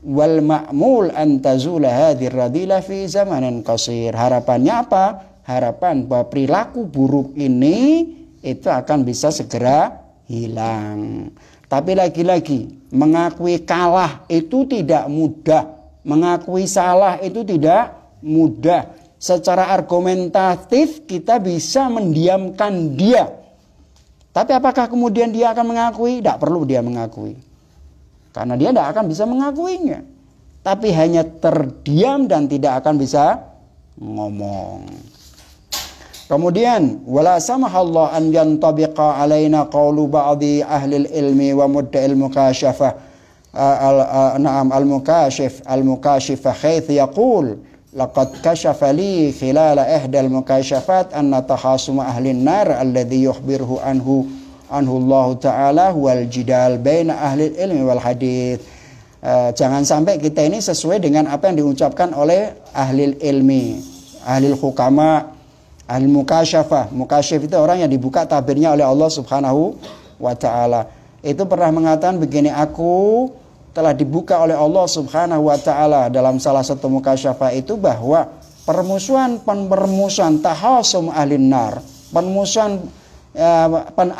Speaker 1: Wal ma'mul an tazula hadhir radila fi zamanin qasir. Harapannya apa? Harapan bahwa perilaku buruk ini itu akan bisa segera hilang. Tapi lagi-lagi, mengakui kalah itu tidak mudah. Mengakui salah itu tidak mudah. Secara argumentatif kita bisa mendiamkan dia. Tapi apakah kemudian dia akan mengakui? Tidak perlu dia mengakui. Karena dia tidak akan bisa mengakuinya. Tapi hanya terdiam dan tidak akan bisa ngomong. Kemudian wala samahallahu an yantabiqa alaina qawlu ba'di ahli ilmi wa mudda'il mukashafah al-mukashifah haits yaqul laqad kashafa li khilala ihda al-mukashafat anna tahasuma ahli an-nar alladhi yukhbiruhu anhu Allah ta'ala wal jidal baina ahli ilmi wal hadith. Jangan sampai kita ini sesuai dengan apa yang diucapkan oleh ahli ilmi, ahli hukama. Al-mukasyafah, mukasyif itu orang yang dibuka tabirnya oleh Allah Subhanahu wa ta'ala. Itu pernah mengatakan begini, aku telah dibuka oleh Allah Subhanahu wa ta'ala dalam salah satu mukasyafah itu bahwa permusuhan tahasum ahlin nar, permusuhan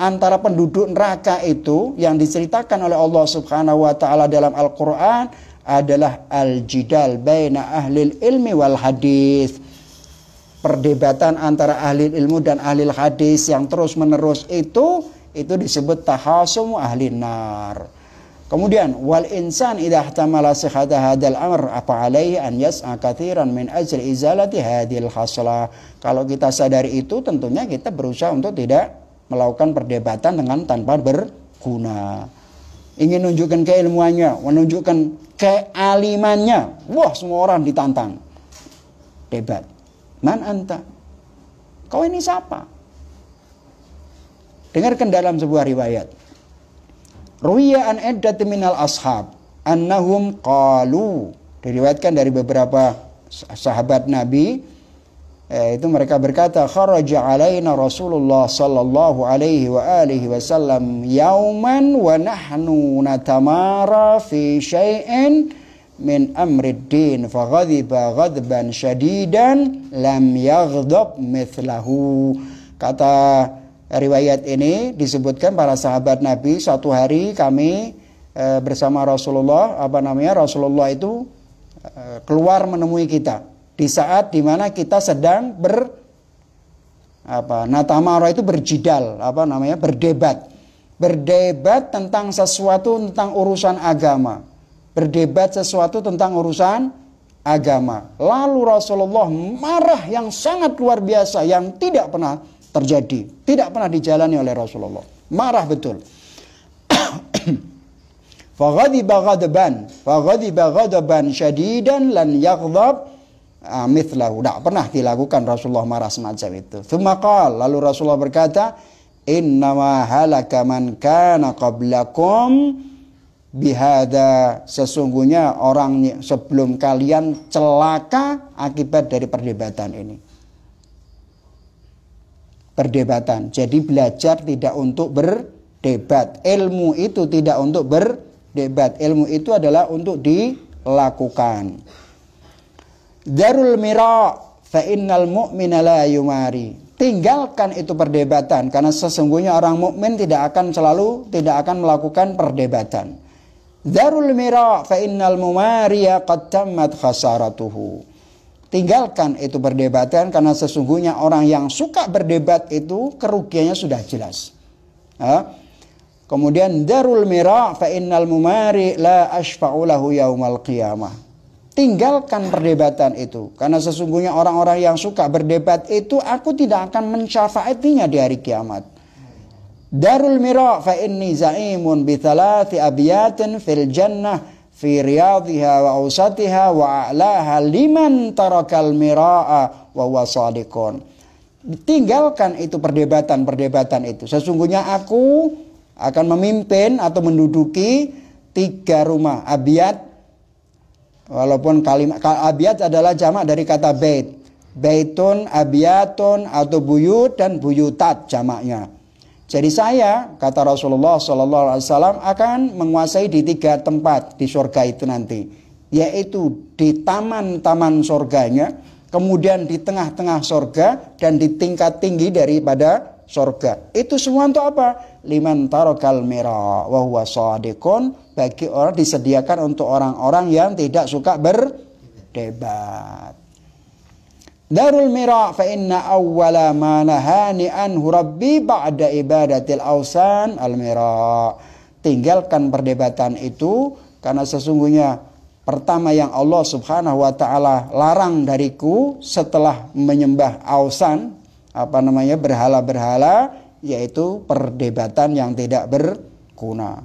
Speaker 1: antara penduduk neraka itu yang diceritakan oleh Allah Subhanahu wa ta'ala dalam Al-Quran adalah al-jidal baina ahlil ilmi wal hadis. Perdebatan antara ahli ilmu dan ahli hadis yang terus menerus itu disebut tahasum ahli nar. Kemudian wal insan idza ihtamala sihhata hadzal amr apa alaihi an yas'a katsiran min ajli izalati hadhil hasla. Kalau kita sadari itu tentunya kita berusaha untuk tidak melakukan perdebatan dengan tanpa berguna. Ingin menunjukkan keilmuannya, menunjukkan kealimannya. Wah, semua orang ditantang. Debat. Man anta? Kau ini siapa? Dengarkan dalam sebuah riwayat. Ruwiya an iddat minal ashab annahum qalu. Diriwayatkan dari beberapa sahabat Nabi Itu mereka berkata, kharaja alaina Rasulullah sallallahu alaihi wa alihi wasallam yauman wa nahnu natamara fi syai'in min amrid din faghadiba ghadban syadidan lam yaghdab mithlahu. Kata riwayat ini disebutkan para sahabat Nabi, suatu hari kami bersama Rasulullah, Rasulullah itu keluar menemui kita di saat dimana kita sedang natamara itu berjidal, berdebat tentang sesuatu, tentang urusan agama, lalu Rasulullah marah yang sangat luar biasa yang tidak pernah terjadi, tidak pernah dijalani oleh Rasulullah, marah betul. Faghadiba ghadaban syadidan lan yaghdab mithlahu. Tidak pernah dilakukan Rasulullah marah semacam itu. Tsumma qala, lalu Rasulullah berkata, innama halaka man kana qablakum bihada, sesungguhnya orang sebelum kalian celaka akibat dari perdebatan ini. Perdebatan. Jadi belajar tidak untuk berdebat. Ilmu itu tidak untuk berdebat. Ilmu itu adalah untuk dilakukan. Darul mira fa innal mu'mina la yumari. Tinggalkan itu perdebatan, karena sesungguhnya orang mukmin tidak akan melakukan perdebatan. Darul mira fa innal mumariya qad tammat khasaratuhu. Tinggalkan itu perdebatan, karena sesungguhnya orang yang suka berdebat itu kerugiannya sudah jelas. Kemudian darul mira fa innal mumari la ashfa'u lahu yaumal qiyamah. Tinggalkan perdebatan itu, karena sesungguhnya orang-orang yang suka berdebat itu aku tidak akan mensyafaatinya di hari kiamat. Darul mira fa inni za'imun bi thalathi abyatin fil jannah fi riyadhiha wa awsatiha wa a'laha liman tarakal mira'a wa huwa shadiqun. Tinggalkan itu perdebatan itu. Sesungguhnya aku akan memimpin atau menduduki 3 rumah abyat. Walaupun kalimat abyat adalah jamak dari kata bait. Baitun, abyatun atau buyut dan buyutat jamaknya. Jadi saya, kata Rasulullah SAW, akan menguasai di 3 tempat di surga itu nanti. Yaitu di taman-taman surganya, kemudian di tengah-tengah surga, dan di tingkat tinggi daripada surga. Itu semua untuk apa? Liman tarakal mira wa huwa shadiqun, bagi orang, disediakan untuk orang-orang yang tidak suka berdebat. Darul mira fa inna awwala ma nahani anhu rabbi ba'da ibadatil awsan al mira. Tinggalkan perdebatan itu, karena sesungguhnya pertama yang Allah Subhanahu wa taala larang dariku setelah menyembah awsan, berhala-berhala, yaitu perdebatan yang tidak berguna.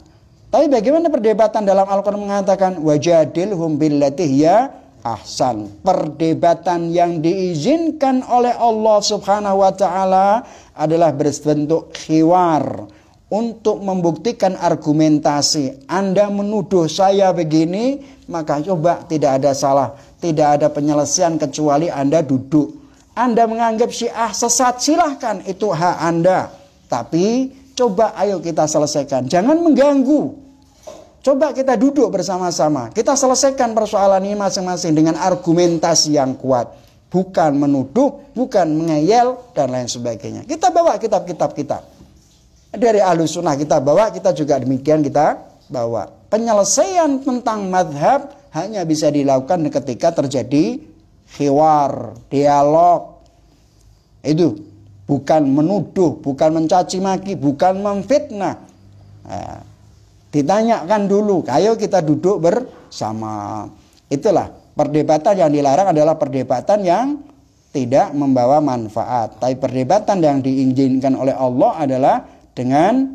Speaker 1: Tapi bagaimana perdebatan dalam Al-Quran mengatakan wajadilhum billati hiya ahsan. Perdebatan yang diizinkan oleh Allah Subhanahu wa taala adalah berbentuk khiwar, untuk membuktikan argumentasi. Anda menuduh saya begini, maka coba tidak ada salah, tidak ada penyelesaian kecuali Anda duduk. Anda menganggap Syiah sesat, silahkan, itu hak Anda. Tapi coba ayo kita selesaikan, jangan mengganggu. Coba kita duduk bersama-sama, kita selesaikan persoalan ini masing-masing dengan argumentasi yang kuat. Bukan menuduh, bukan mengeyel, dan lain sebagainya. Kita bawa kitab-kitab kita. Dari Ahlus Sunnah kita bawa, kita juga demikian kita bawa. Penyelesaian tentang madhab hanya bisa dilakukan ketika terjadi khiwar, dialog. Itu bukan menuduh, bukan mencaci maki, bukan memfitnah. Nah, ditanyakan dulu, ayo kita duduk bersama. Itulah perdebatan yang dilarang, adalah perdebatan yang tidak membawa manfaat. Tapi perdebatan yang diizinkan oleh Allah adalah dengan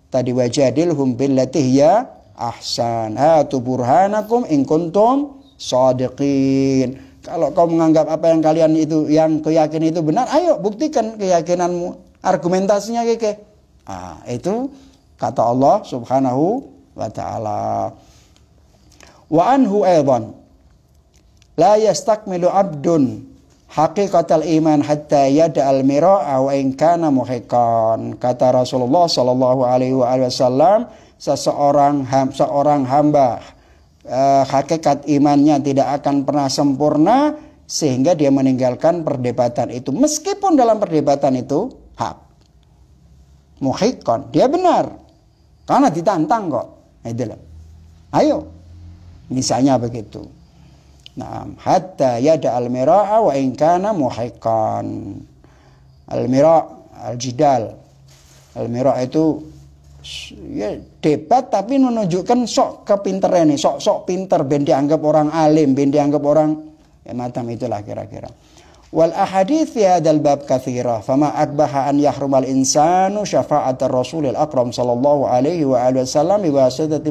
Speaker 1: tadi wajadilhum billati hiya ahsan. Hatu burhanakum in kuntum shadiqin. Kalau kau menganggap apa yang kalian itu, yang keyakinan itu benar, ayo buktikan keyakinanmu, argumentasinya keke. Itu kata Allah Subhanahu wa ta'ala. Wa anhu aidan la yastakmilu abdun haqiqatal iman hatta yada'al mira'a wa in kana muhiqqan. Kata Rasulullah sallallahu alaihi wasallam, seorang hamba hakikat imannya tidak akan pernah sempurna sehingga dia meninggalkan perdebatan itu, meskipun dalam perdebatan itu hak. Muhiqqan, dia benar karena ditantang kok. Itulah. Ayo, misalnya begitu. Nah, hatta yada al-mira'a wa in kana muhiqqan. Al-mira' al-jidal. Al-mira' itu ya debat tapi menunjukkan sok kepinteran nih, sok pinter, ben dianggap orang alim, ben dianggap orang ya macam itulah kira-kira. Wal ahadits fi hadzal bab katsira, fama akbaha an yahrumal insanu syafa'atar rasulil akram sallallahu alaihi wa alihi wasallam bi wasitati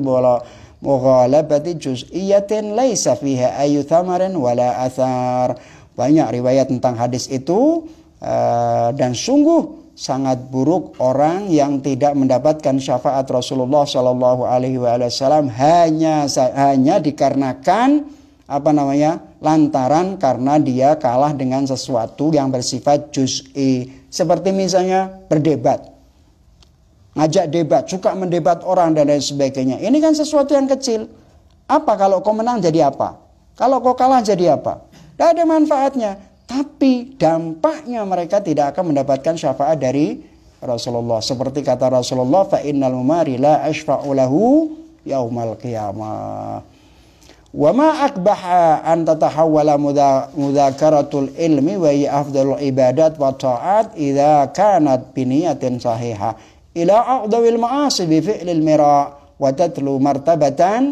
Speaker 1: mughalabati juz'iyatin laisa fiha ayu thamarin wala athar. Banyak riwayat tentang hadis itu dan sungguh sangat buruk orang yang tidak mendapatkan syafaat Rasulullah Shallallahu Alaihi Wasallam hanya dikarenakan lantaran karena dia kalah dengan sesuatu yang bersifat juz'i, seperti misalnya berdebat. Ngajak debat, suka mendebat orang dan lain sebagainya. Ini kan sesuatu yang kecil. Apa kalau kau menang jadi apa? Kalau kau kalah jadi apa? Tidak ada manfaatnya. Tapi dampaknya mereka tidak akan mendapatkan syafaat dari Rasulullah. Seperti kata Rasulullah, fa innal mumari la ashfa'u lahu yaumal qiyamah. Wa ma akbaha an tatahawwala mudhakaratul ilmi wa hiya afdalul ibadat wa ta'at idza kanat bi niyatin sahihah ila a'dawil ma'asi bi fi'lil mira' wa tatlu martabata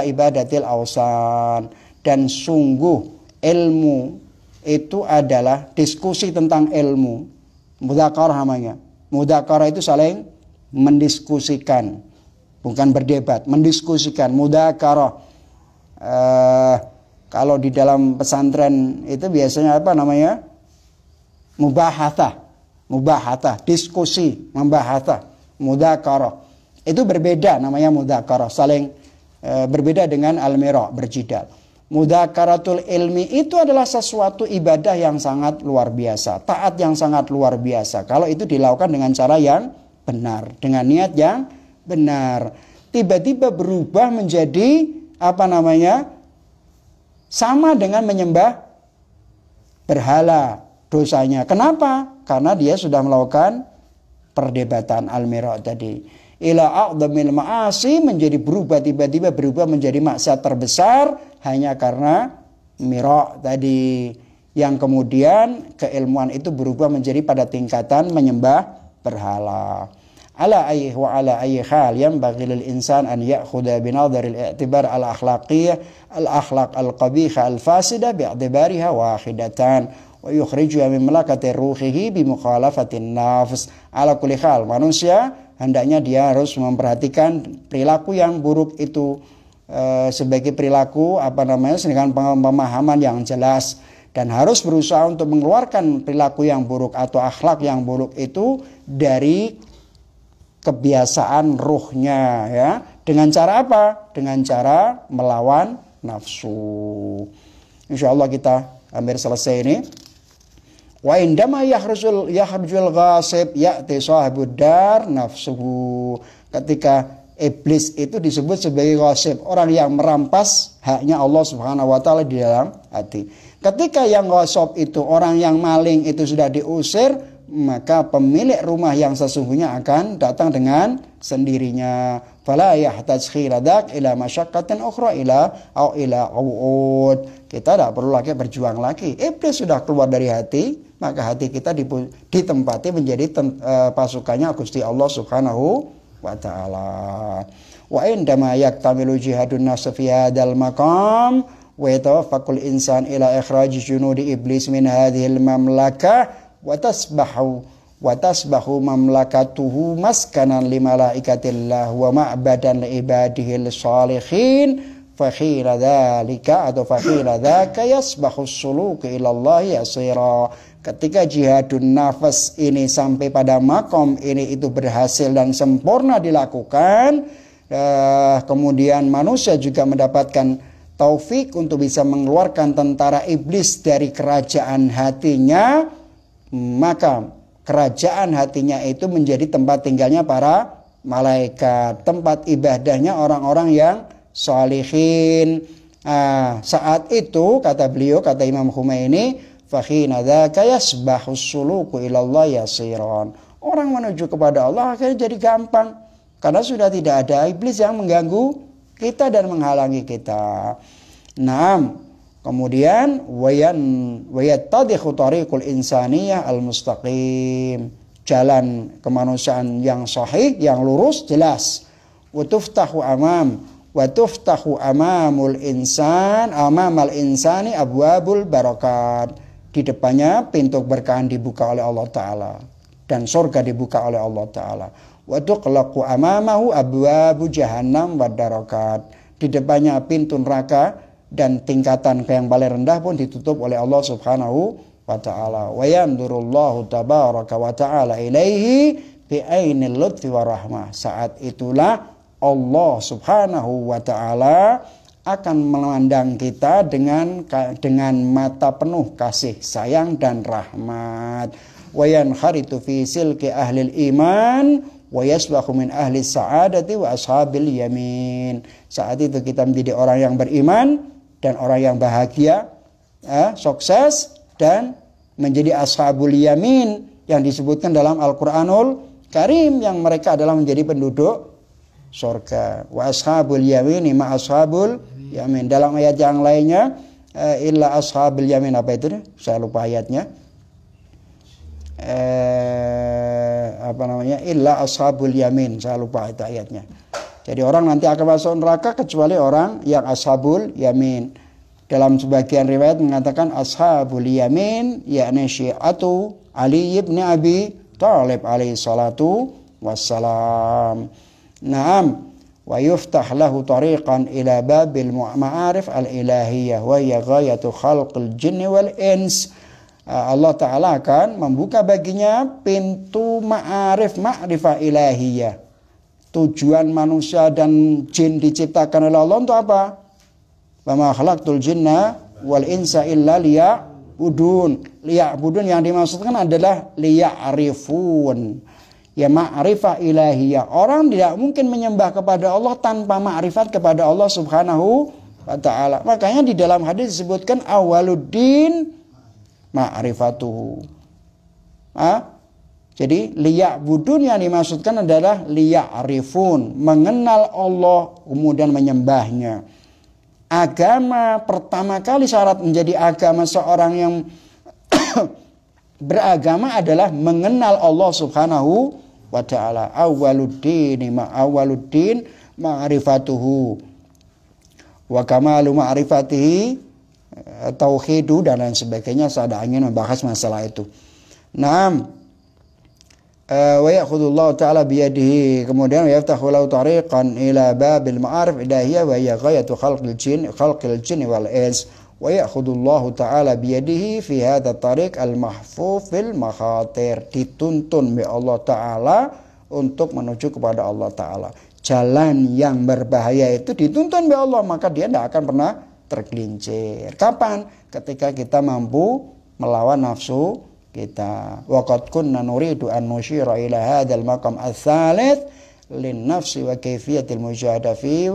Speaker 1: ibadatil awsan. Dan sungguh ilmu itu adalah diskusi tentang ilmu. Mudzakarah namanya. Mudzakarah itu saling mendiskusikan, bukan berdebat, mendiskusikan. Mudzakarah kalau di dalam pesantren itu biasanya apa namanya? Mubahathah, diskusi, membahathah, mudzakarah. Itu berbeda namanya mudzakarah, saling berbeda dengan al-mira', berjidal. Mudzakaratul ilmi itu adalah sesuatu ibadah yang sangat luar biasa, taat yang sangat luar biasa. Kalau itu dilakukan dengan cara yang benar, dengan niat yang benar. Tiba-tiba berubah menjadi sama dengan menyembah berhala dosanya. Kenapa? Karena dia sudah melakukan perdebatan al-mira' tadi. Ila a'dhamil ma'asi, menjadi berubah, tiba-tiba berubah menjadi maksiat terbesar hanya karena mira' tadi, yang kemudian keilmuan itu berubah menjadi pada tingkatan menyembah berhala. Ala ayyi hal yanbaghi lil insan an ya'khudha bi nadharil i'tibar al-akhlaqiyyah al-akhlaq al-qabihah al-fasida bi'tibariha wahidatan wa yukhrijuha min malakati ruhihi bi mukhalafatin nafs. Ala kulli hal, manusia hendaknya dia harus memperhatikan perilaku yang buruk itu sebagai perilaku dengan pemahaman yang jelas, dan harus berusaha untuk mengeluarkan perilaku yang buruk atau akhlak yang buruk itu dari kebiasaan ruhnya, ya. Dengan cara apa? Dengan cara melawan nafsu. Insyaallah kita hampir selesai ini. Wa indama yahrujul ghasib ya'ti sahibud dar nafsuhu. Ketika iblis itu disebut sebagai ghasib, orang yang merampas haknya Allah Subhanahu wa taala di dalam hati. Ketika yang ghasib itu, orang yang maling itu sudah diusir, maka pemilik rumah yang sesungguhnya akan datang dengan sendirinya. Fala yahtaj khiradak ila masyaqqatin ukhra ila uud. Kita tidak perlu lagi berjuang lagi. Iblis sudah keluar dari hati, maka hati kita ditempati menjadi pasukannya Gusti Allah Subhanahu wa ta'ala. Wa indama yaktamilu jihadun nafs fi hadzal maqam wa yatawaffaqul insan ila ikhraj junudi iblis min hadhil mamlakah wa tasbahu mamlakatuhu maskanan li malaikatillah wa ma'badan li ibadihil salihin fa khira dzalika atau fa khira dzaka yasbahu as-suluk ila Allah yasira. Ketika jihadun nafas ini sampai pada makom ini itu berhasil dan sempurna dilakukan, kemudian manusia juga mendapatkan taufik untuk bisa mengeluarkan tentara iblis dari kerajaan hatinya, maka kerajaan hatinya itu menjadi tempat tinggalnya para malaikat, tempat ibadahnya orang-orang yang sholihin. Saat itu kata beliau, kata Imam Khomeini, fakhina dzaka yasbahus suluku ilallah yasiran. Orang menuju kepada Allah akhirnya jadi gampang karena sudah tidak ada iblis yang mengganggu kita dan menghalangi kita. Naam. Kemudian wayattadikhu tariqul insaniyah al-mustaqim. Jalan kemanusiaan yang sahih, yang lurus, jelas. Wa tuftahu amamul insan, amamal insani abwabul barakat. Di depannya pintu keberkahan dibuka oleh Allah Ta'ala. Dan surga dibuka oleh Allah Ta'ala. Wa tuqlaqu amamahu abwabu jahannam wa darakat. Di depannya pintu neraka dan tingkatan yang paling rendah pun ditutup oleh Allah Subhanahu wa ta'ala. Wa yandurullahu tabaraka wa ta'ala ilaihi bi'ainil lutfi wa rahmah. Saat itulah Allah Subhanahu wa ta'ala akan memandang kita dengan mata penuh kasih sayang dan rahmat. Wa yankharitu fi silki ahlil iman wa yasbahu min ahli sa'adati wa ashabil yamin. Saat itu kita menjadi orang yang beriman dan orang yang bahagia, sukses, dan menjadi ashabul yamin yang disebutkan dalam Al-Quranul Karim, yang mereka adalah menjadi penduduk surga. Wa ashabul yamin ma ashabul yamin. Dalam ayat yang lainnya, illa ashabul yamin, apa itu? Saya lupa ayatnya. Illa ashabul yamin, saya lupa itu ayatnya. Jadi orang nanti akan masuk neraka kecuali orang yang ashabul yamin. Dalam sebagian riwayat mengatakan ashabul yamin yakni syi'atu Ali ibn Abi Thalib alaihi salatu wassalam. Naam. Wa yuftah lahu tariqan ila babil ma'arif al-ilahiyah wa hiya ghayatu khalqil jinni wal ins. Allah Ta'ala akan membuka baginya pintu ma'rifah ilahiyah. Tujuan manusia dan jin diciptakan oleh Allah untuk apa? Wa ma khalaqtul jinna wal insa illa liya'budun. Liya'budun yang dimaksudkan adalah liya'rifun. Ya, ma'rifah ilahiyah. Orang tidak mungkin menyembah kepada Allah tanpa ma'rifat kepada Allah Subhanahu wa ta'ala. Makanya di dalam hadis disebutkan awaluddin ma'rifatuhu. Jadi liya'budun yang dimaksudkan adalah liya'rifun, mengenal Allah kemudian menyembahnya. Agama pertama kali syarat menjadi agama seorang yang beragama adalah mengenal Allah Subhanahu wa ta'ala. Awaluddin ma'rifatuhu wa kamalu ma'rifatihi tauhidu dan lain sebagainya. Saya ingin membahas masalah itu. Naam. Wa ya'khudullahu ta'ala biyadihi, kemudian yaftahu lahu tariqan ila babil ma'arif ilahiyah wa hiya ghayatu khalqil jin wal ins. Wa ya'khudullahu ta'ala biyadihi fi hadha tariq al-mahfuz fil makhatir. Dituntun oleh Allah Ta'ala untuk menuju kepada Allah Ta'ala. Jalan yang berbahaya itu dituntun oleh Allah, maka dia tidak akan pernah tergelincir. Kapan? Ketika kita mampu melawan nafsu kita. Waqad kunna nuridu an nusyira ila hadzal maqam ats-tsalits lin nafsi wa kayfiyatil mujahada fi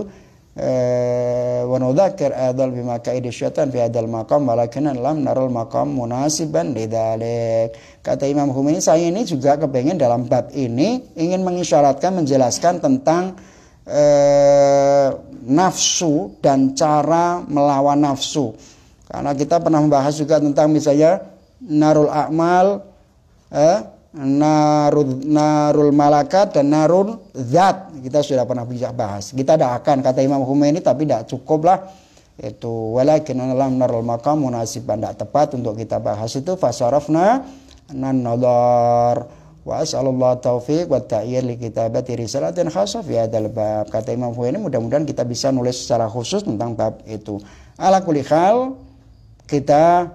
Speaker 1: wa nudzakkir adal bima kaidi syaitan fi hadzal maqam walakinna lam naral maqam munasiban lidzalik. Kata Imam Khomeini, saya ini juga kepengen dalam bab ini ingin mengisyaratkan, menjelaskan tentang nafsu dan cara melawan nafsu. Karena kita pernah membahas juga tentang misalnya narul a'mal, narul malakat dan narul zat. Kita sudah pernah bisa bahas. Kita tidak akan, kata Imam Khomeini, tapi tidak cukup lah itu. Walakin lam narul maqam munasiban, tidak tepat untuk kita bahas itu. Fasarafna nan nadar wa as'alullah taufiq wa ta'yir li kitabati risalatin khasah fi hadzal bab. Kata Imam Khomeini, mudah-mudahan kita bisa nulis secara khusus tentang bab itu. Ala kulli hal, kita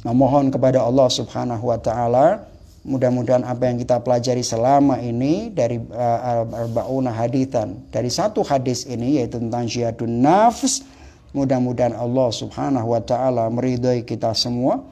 Speaker 1: memohon kepada Allah Subhanahu wa ta'ala, mudah-mudahan apa yang kita pelajari selama ini dari arba'una haditsan, dari satu hadis ini yaitu tentang jihadun nafs, Mudah-mudahan Allah Subhanahu wa taala meridhai kita semua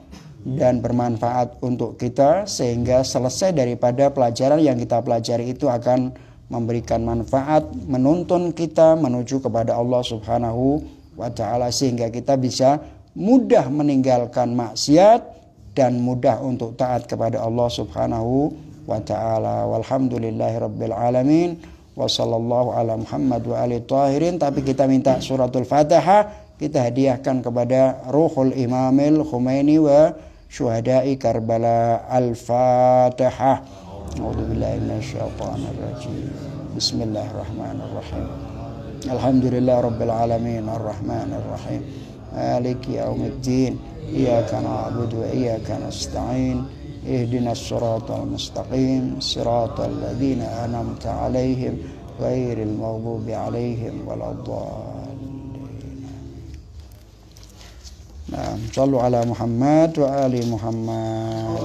Speaker 1: dan bermanfaat untuk kita, sehingga selesai daripada pelajaran yang kita pelajari itu akan memberikan manfaat, menuntun kita menuju kepada Allah Subhanahu wa taala, sehingga kita bisa mudah meninggalkan maksiat dan mudah untuk taat kepada Allah Subhanahu wa taala. Walhamdulillahirabbil alamin. Wa sallallahu ala Muhammad wa alihi tahirin. Tapi kita minta suratul Fatihah kita hadiahkan kepada ruhul Imamil Khomeini wa syuhada'i Karbala. Al-Fatihah. A'udzubillahi minasyaitonir rajim. Bismillahirrahmanirrahim. Alhamdulillah rabbil alamin arrahmanir rahim maliki yaumiddin iyyaka na'budu wa iyyaka nasta'in ihdinas siratal mustaqim siratal ladzina an'amta 'alaihim ghairil maghdubi 'alaihim waladdallin. Nah, sallu ala Muhammad wa ali Muhammad.